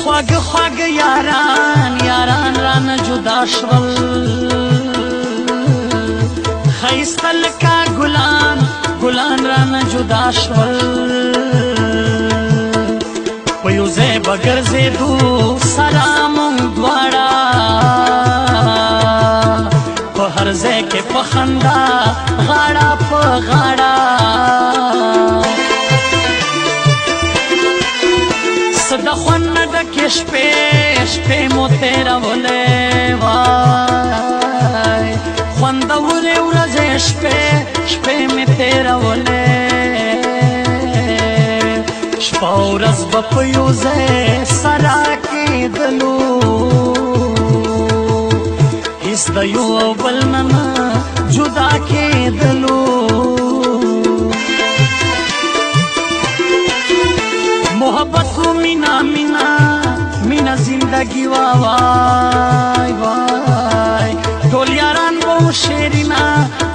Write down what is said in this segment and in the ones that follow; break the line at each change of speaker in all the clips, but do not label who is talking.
خواږه خواږه یاران یاران رانه جدا شول ښایسته لکه ګلان ګلان رانه جدا شول په یو ځای به ګرځېدو سره مونږ دواړه په هر ځای کې په خندا غاړه په غاړه څه د خوند نه ډکې شپې شپې مو تېرولې وای خوندورې ورځې شپې شپې مې تېرولې شپه ورځ به په یو ځای سره کېدلو هېڅ د یو او بل نه جدا کېدلو محبت و مینا مینا مینا زندگی وای وای ټول یاران به شیرینا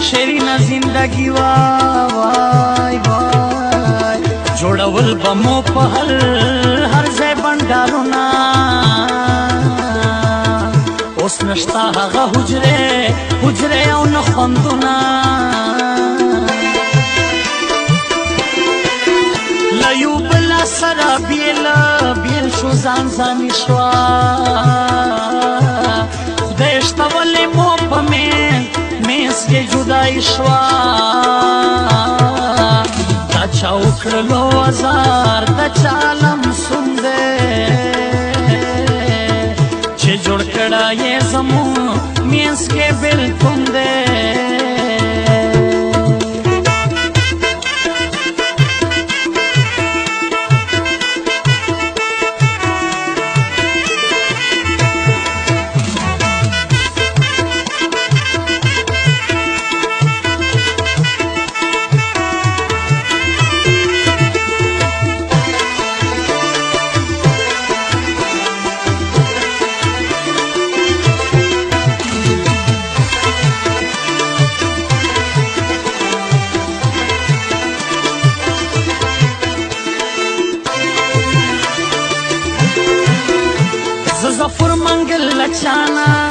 شیرینا زندگی وای وای جوړول به مو په هر ځای بنډارونه اوس نشته هغه حجرې حجرې او نه خوندونه له یو بل سره بیل بیل شو ځان ځاني شوه خدای شته ولې مو په منځ کې جدایي شوه دا چا وکړلو ازار د چا لمسون دی چې جوړ کړی یې زموږ منځ کې بېلتون دی زفر منگل لچانا